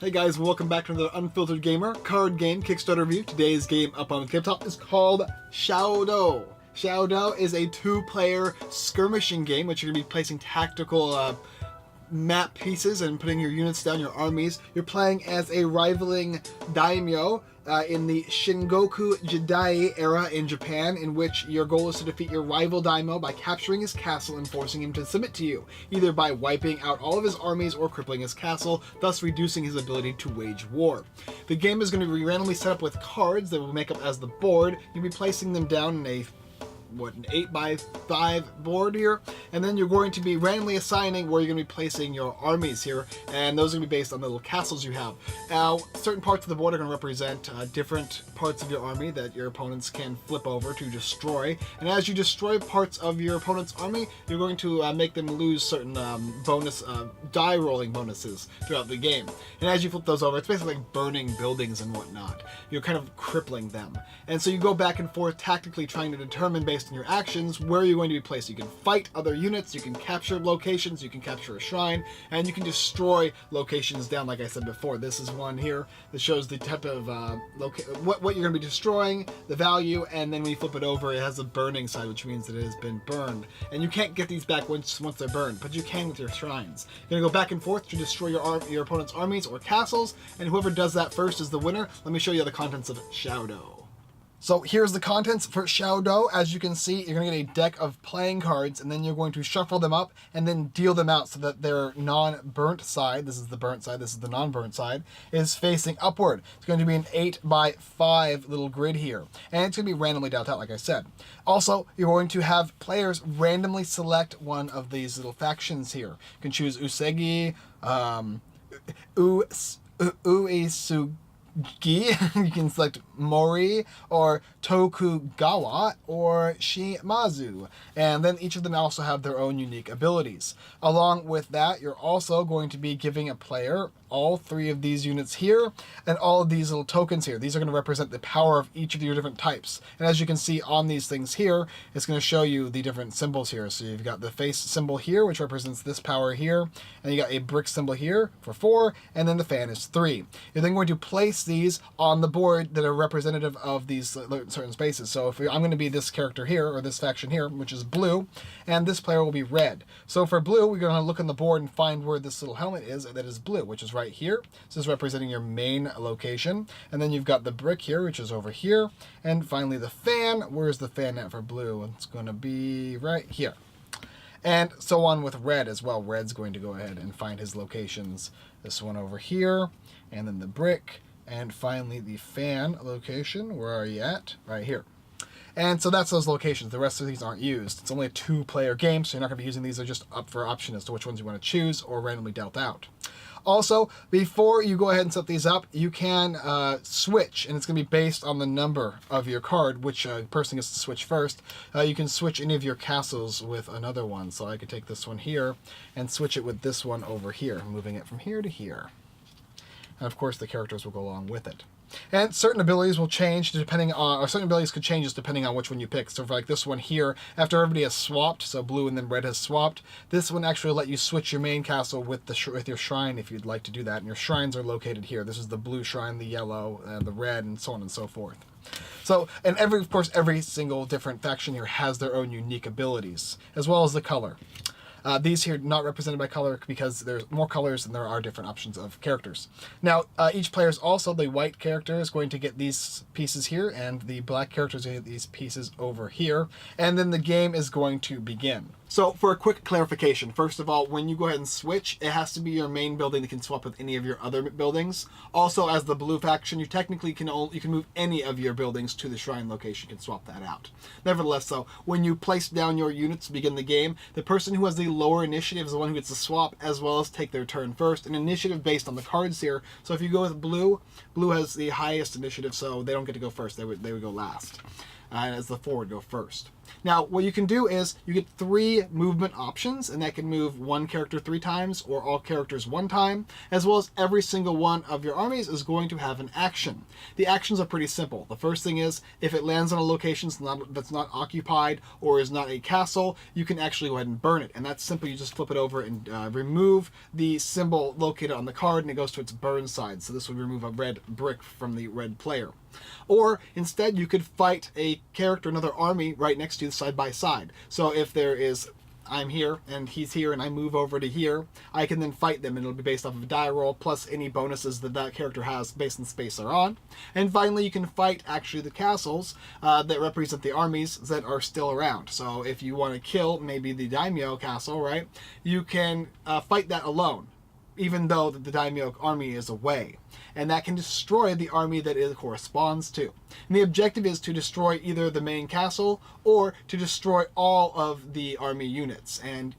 Hey guys, welcome back to another Unfiltered Gamer card game Kickstarter review. Today's game up on the tabletop is called Shoudo. Shoudo is a two-player skirmishing game, which you're going to be placing tactical map pieces and putting your units down, your armies. You're playing as a rivaling daimyo in the Shingoku Jidai era in Japan, in which your goal is to defeat your rival daimyo by capturing his castle and forcing him to submit to you, either by wiping out all of his armies or crippling his castle, thus reducing his ability to wage war. The game is going to be randomly set up with cards that will make up as the board. You'll be placing them down in an 8x5 board here, and then you're going to be randomly assigning where you're going to be placing your armies here, and those are going to be based on the little castles you have. Now, certain parts of the board are going to represent different parts of your army that your opponents can flip over to destroy, and as you destroy parts of your opponent's army, you're going to make them lose certain bonus die rolling bonuses throughout the game. And as you flip those over, it's basically like burning buildings and whatnot. You're kind of crippling them, and so you go back and forth tactically trying to determine based on your actions where you're going to be placed. You can fight other units, you can capture locations, you can capture a shrine, and you can destroy locations down. Like I said before, this is one here that shows the type of what you're going to be destroying, the value, and then when you flip it over, it has a burning side, which means that it has been burned. And you can't get these back once they're burned, but you can with your shrines. You're going to go back and forth to destroy your opponent's armies or castles, and whoever does that first is the winner. Let me show you the contents of Shoudo. So here's the contents for Shoudo. As you can see, you're going to get a deck of playing cards, and then you're going to shuffle them up and then deal them out so that their non-burnt side, this is the burnt side, this is the non-burnt side, is facing upward. It's going to be an 8x5 little grid here, and it's going to be randomly dealt out, like I said. Also, you're going to have players randomly select one of these little factions here. You can choose Usegi, Uesugi, you can select Mori, or Tokugawa, or Shimazu. And then each of them also have their own unique abilities. Along with that, you're also going to be giving a player all three of these units here, and all of these little tokens here. These are going to represent the power of each of your different types. And as you can see on these things here, it's going to show you the different symbols here. So you've got the face symbol here, which represents this power here, and you got a brick symbol here for 4, and then the fan is 3. You're then going to place these on the board that are representative of these certain spaces. So if I'm going to be this character here, or this faction here, which is blue, and this player will be red. So for blue, we're going to look on the board and find where this little helmet is that is blue, which is right here. This is representing your main location. And then you've got the brick here, which is over here. And finally the fan. Where's the fan at for blue? It's going to be right here. And so on with red as well. Red's going to go ahead and find his locations. This one over here, and then the brick, and finally the fan location. Where are you at? Right here. And so that's those locations. The rest of these aren't used. It's only a 2-player game, so you're not going to be using these. They're just up for option as to which ones you want to choose or randomly dealt out. Also, before you go ahead and set these up, you can switch, and it's going to be based on the number of your card, which person gets to switch first. You can switch any of your castles with another one. So I could take this one here and switch it with this one over here, moving it from here to here. And of course, the characters will go along with it. And certain abilities will change depending on, or certain abilities could change just depending on which one you pick. So for like this one here, after everybody has swapped, so blue and then red has swapped, this one actually let you switch your main castle with with your shrine if you'd like to do that. And your shrines are located here. This is the blue shrine, the yellow, the red, and so on and so forth. So, and of course, every single different faction here has their own unique abilities, as well as the color. These here not represented by color because there's more colors than there are different options of characters. Now, each player is also, the white character is going to get these pieces here, and the black character is going to get these pieces over here, and then the game is going to begin. So for a quick clarification, first of all, when you go ahead and switch, it has to be your main building that can swap with any of your other buildings. Also, as the blue faction, you technically can move any of your buildings to the shrine location. You can swap that out. Nevertheless, though, when you place down your units to begin the game, the person who has the lower initiative is the one who gets to swap as well as take their turn first. An initiative based on the cards here. So if you go with blue, blue has the highest initiative, so they don't get to go first. They would go last. As the forward go first. Now, what you can do is you get 3 movement options, and that can move one character 3 times or all characters 1 time, as well as every single one of your armies is going to have an action. The actions are pretty simple. The first thing is, if it lands on a location that's not occupied or is not a castle, you can actually go ahead and burn it. And that's simple. You just flip it over and remove the symbol located on the card, and it goes to its burn side. So this would remove a red brick from the red player. Or instead, you could fight a character, another army, right next to you side by side. So if there is, I'm here and he's here and I move over to here, I can then fight them, and it'll be based off of a die roll plus any bonuses that that character has based on the space they're on. And finally, you can fight actually the castles that represent the armies that are still around. So if you want to kill maybe the daimyo castle, right, you can fight that alone, even though the daimyo army is away. And that can destroy the army that it corresponds to. And the objective is to destroy either the main castle or to destroy all of the army units. And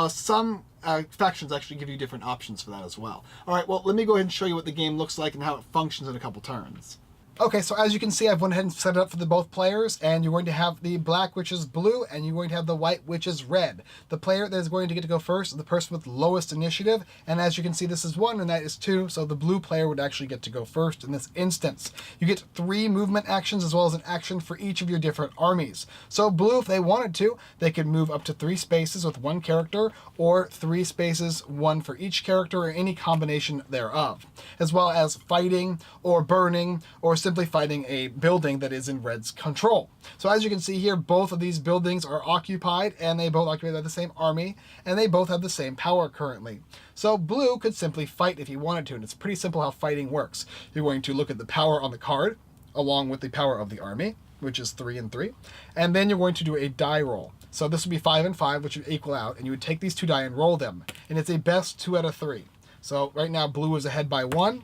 some factions actually give you different options for that as well. Alright, well, let me go ahead and show you what the game looks like and how it functions in a couple turns. Okay, so as you can see, I've went ahead and set it up for both players, and you're going to have the black, which is blue, and you're going to have the white, which is red. The player that is going to get to go first is the person with lowest initiative, and as you can see, this is 1 and that is 2, so the blue player would actually get to go first in this instance. You get 3 movement actions as well as an action for each of your different armies. So blue, if they wanted to, they could move up to 3 spaces with 1 character, or 3 spaces, 1 for each character, or any combination thereof, as well as fighting, or burning, or simply fighting a building that is in red's control. So as you can see here, both of these buildings are occupied, and they both occupy by the same army, and they both have the same power currently. So blue could simply fight if he wanted to, and it's pretty simple how fighting works. You're going to look at the power on the card, along with the power of the army, which is 3 and 3, and then you're going to do a die roll. So this would be 5 and 5, which would equal out, and you would take these 2 die and roll them, and it's a best 2 out of 3. So right now blue is ahead by 1,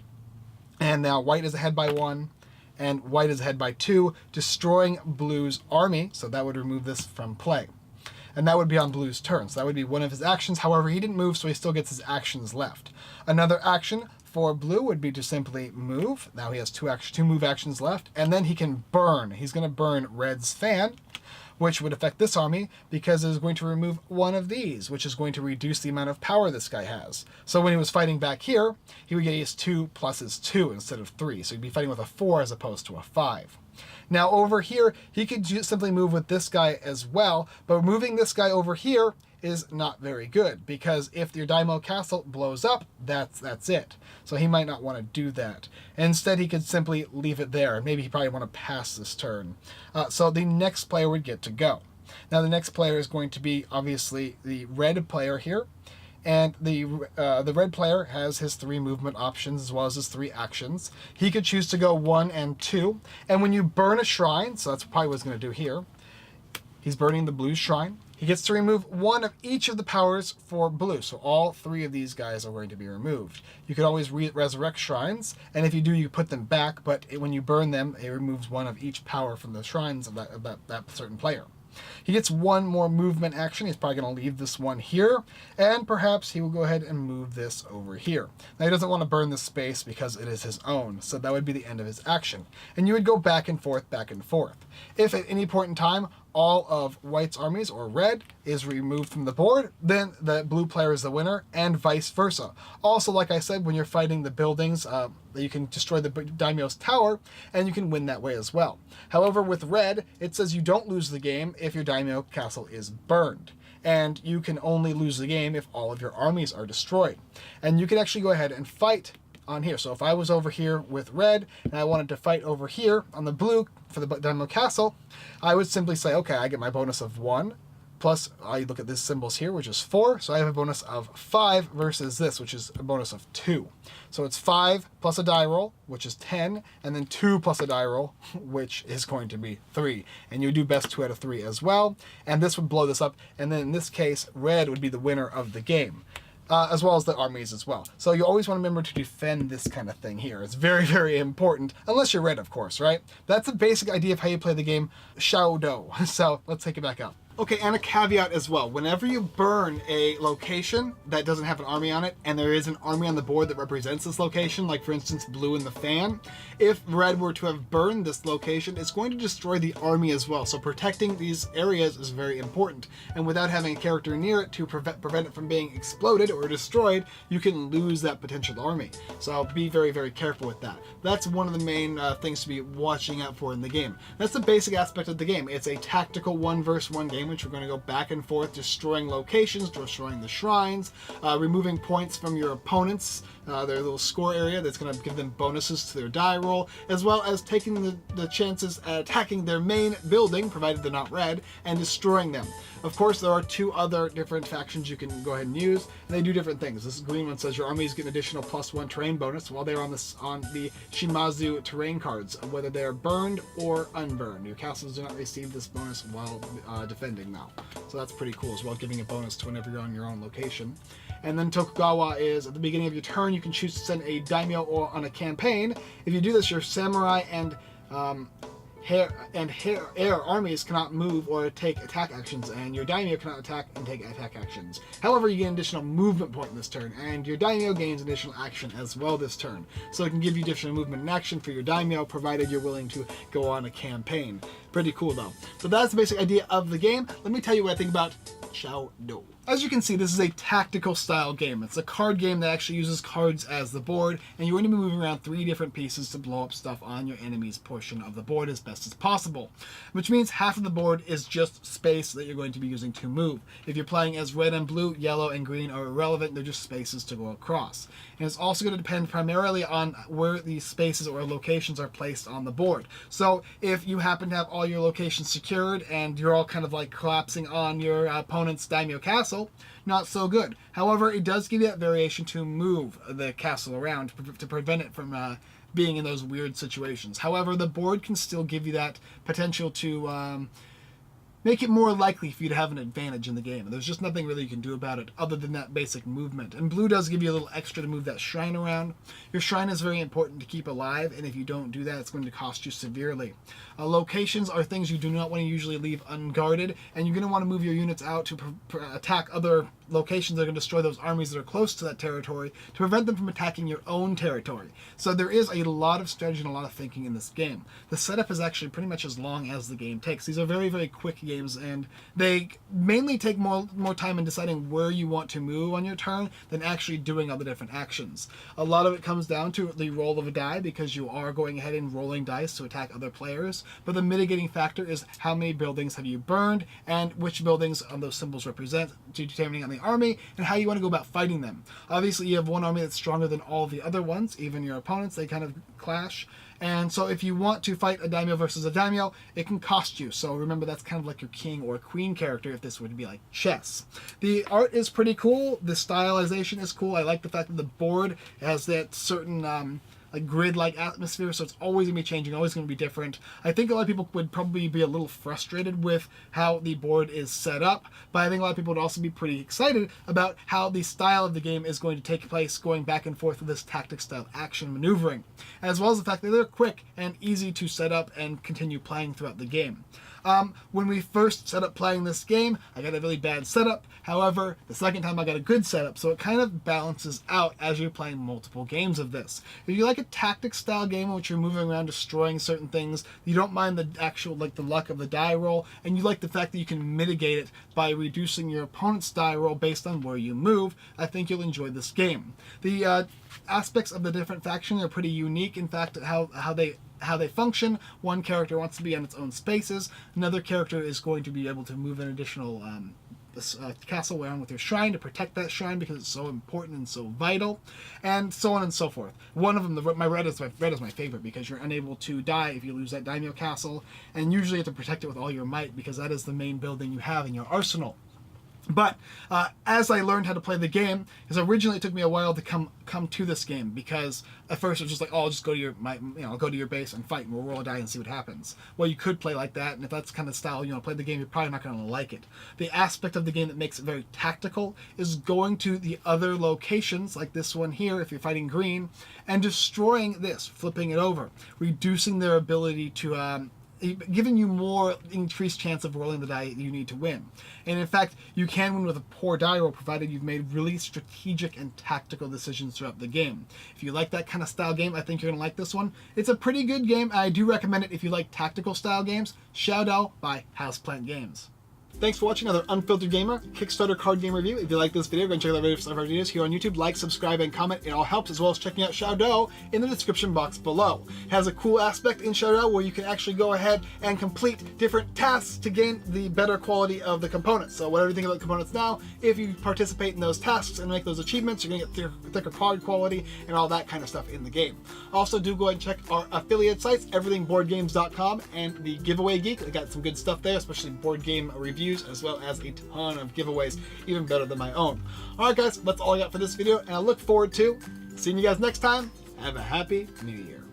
and now white is ahead by 1, and white is ahead by 2, destroying blue's army, so that would remove this from play. And that would be on blue's turn, so that would be one of his actions. However, he didn't move, so he still gets his actions left. Another action for blue would be to simply move. Now he has 2 move actions left, and then he can burn. He's going to burn red's fan, which would affect this army because it is going to remove 1 of these, which is going to reduce the amount of power this guy has. So when he was fighting back here, he would get his 2 plus his 2 instead of 3. So he'd be fighting with a 4 as opposed to a 5. Now over here, he could just simply move with this guy as well, but moving this guy over here is not very good, because if your daimyo castle blows up, that's it. So he might not want to do that. Instead, he could simply leave it there. Maybe he probably want to pass this turn. So the next player would get to go. Now the next player is going to be obviously the red player here, and the red player has his 3 movement options as well as his 3 actions. He could choose to go 1 and 2, and when you burn a shrine, so that's probably what he's going to do here, he's burning the blue shrine. He gets to remove 1 of each of the powers for blue, so all 3 of these guys are going to be removed. You could always resurrect shrines, and if you do, you put them back, but when you burn them, it removes 1 of each power from the shrines of that certain player. He gets 1 more movement action. He's probably going to leave this one here, and perhaps he will go ahead and move this over here. Now he doesn't want to burn this space because it is his own, so that would be the end of his action. And you would go back and forth, back and forth. If at any point in time all of white's armies, or red, is removed from the board, then the blue player is the winner, and vice versa. Also, like I said, when you're fighting the buildings, you can destroy the daimyo's tower, and you can win that way as well. However, with red, it says you don't lose the game if your daimyo castle is burned. And you can only lose the game if all of your armies are destroyed. And you can actually go ahead and fight on here. So if I was over here with red and I wanted to fight over here on the blue for the daimyo castle, I would simply say, okay, I get my bonus of 1, plus I look at these symbols here, which is 4, so I have a bonus of 5 versus this, which is a bonus of 2. So it's 5 plus a die roll, which is 10, and then 2 plus a die roll, which is going to be 3. And you do best 2 out of 3 as well, and this would blow this up, and then in this case, red would be the winner of the game. As well as the armies as well. So you always want to remember to defend this kind of thing here. It's very, very important, unless you're red, of course, right? That's the basic idea of how you play the game Shoudo. So let's take it back up. Okay, and a caveat as well. Whenever you burn a location that doesn't have an army on it, and there is an army on the board that represents this location, like for instance blue in the fan, if red were to have burned this location, it's going to destroy the army as well. So protecting these areas is very important. And without having a character near it to prevent it from being exploded or destroyed, you can lose that potential army. So be very, very careful with that. That's one of the main things to be watching out for in the game. That's the basic aspect of the game. It's a tactical 1v1 game, which we're going to go back and forth, destroying locations, destroying the shrines, removing points from your opponents, their little score area that's going to give them bonuses to their die roll, as well as taking the chances at attacking their main building, provided they're not red, and destroying them. Of course, there are two other different factions you can go ahead and use, and they do different things. This green one says your armies get an additional +1 terrain bonus while they're on the Shimazu terrain cards, whether they are burned or unburned. Your castles do not receive this bonus while defending now. So that's pretty cool as well, giving a bonus to whenever you're on your own location. And then Tokugawa is, at the beginning of your turn, you can choose to send a daimyo or on a campaign. If you do this, your samurai and air armies cannot move or take attack actions, and your daimyo cannot attack and take attack actions. However, you get an additional movement point in this turn, and your daimyo gains additional action as well this turn. So it can give you additional movement and action for your daimyo, provided you're willing to go on a campaign. Pretty cool though. So that's the basic idea of the game. Let me tell you what I think about Shoudo. As you can see, this is a tactical style game. It's a card game that actually uses cards as the board, and you're going to be moving around 3 different pieces to blow up stuff on your enemy's portion of the board as best as possible. Which means half of the board is just space that you're going to be using to move. If you're playing as red and blue, yellow and green are irrelevant, they're just spaces to go across. And it's also going to depend primarily on where these spaces or locations are placed on the board. So if you happen to have all your locations secured and you're all kind of like collapsing on your opponent's daimyo castle, not so good. However, it does give you that variation to move the castle around to prevent it from being in those weird situations. However, the board can still give you that potential to make it more likely for you to have an advantage in the game. And there's just nothing really you can do about it other than that basic movement. And blue does give you a little extra to move that shrine around. Your shrine is very important to keep alive, and if you don't do that, it's going to cost you severely. Locations are things you do not want to usually leave unguarded, and you're going to want to move your units out to attack other locations that are going to destroy those armies that are close to that territory to prevent them from attacking your own territory. So there is a lot of strategy and a lot of thinking in this game. The setup is actually pretty much as long as the game takes. These are very, very quick games, and they mainly take more time in deciding where you want to move on your turn than actually doing all the different actions. A lot of it comes down to the roll of a die, because you are going ahead and rolling dice to attack other players, but the mitigating factor is how many buildings have you burned and which buildings those symbols represent, determining on the army and how you want to go about fighting them. Obviously, you have one army that's stronger than all the other ones, even your opponents, they kind of clash. And so if you want to fight a daimyo versus a daimyo, it can cost you. So remember, that's kind of like your king or queen character if this would be like chess. The art is pretty cool. The stylization is cool. I like the fact that the board has that certain like grid-like atmosphere, so it's always going to be changing, always going to be different. I think a lot of people would probably be a little frustrated with how the board is set up, but I think a lot of people would also be pretty excited about how the style of the game is going to take place, going back and forth with this tactic-style action maneuvering, as well as the fact that they're quick and easy to set up and continue playing throughout the game. When we first set up playing this game, I got a really bad setup. However, the second time I got a good setup, so it kind of balances out as you're playing multiple games of this. If you like a tactic style game in which you're moving around destroying certain things, you don't mind the actual, like, the luck of the die roll, and you like the fact that you can mitigate it by reducing your opponent's die roll based on where you move, I think you'll enjoy this game. The aspects of the different factions are pretty unique. In fact, how they function. One character wants to be on its own spaces. Another character is going to be able to move an additional castle around with your shrine to protect that shrine because it's so important and so vital, and so on and so forth. One of them, my red is my favorite, because you're unable to die if you lose that daimyo castle, and usually you have to protect it with all your might because that is the main building you have in your arsenal. But as I learned how to play the game, because originally it took me a while to come to this game, because at first it was just like, oh, I'll just go to I'll go to your base and fight, and we'll roll a die and see what happens. Well, you could play like that, and if that's kind of style play the game, you're probably not going to like it. The aspect of the game that makes it very tactical is going to the other locations, like this one here, if you're fighting green, and destroying this, flipping it over, reducing their ability to giving you more increased chance of rolling the die you need to win. And in fact, you can win with a poor die roll provided you've made really strategic and tactical decisions throughout the game. If you like that kind of style game, I think you're going to like this one. It's a pretty good game. I do recommend it if you like tactical style games. Shoudo by Houseplant Games. Thanks for watching another Unfiltered Gamer Kickstarter card game review. If you like this video, go and check out the other videos here on YouTube. Like, subscribe, and comment. It all helps, as well as checking out Shoudo in the description box below. It has a cool aspect in Shoudo where you can actually go ahead and complete different tasks to gain the better quality of the components. So whatever you think about the components now, if you participate in those tasks and make those achievements, you're going to get thicker card quality and all that kind of stuff in the game. Also, do go ahead and check our affiliate sites, everythingboardgames.com and the Giveaway Geek. They got some good stuff there, especially board game reviews, as well as a ton of giveaways, even better than my own. Alright guys, that's all I got for this video, and I look forward to seeing you guys next time. Have a happy new year.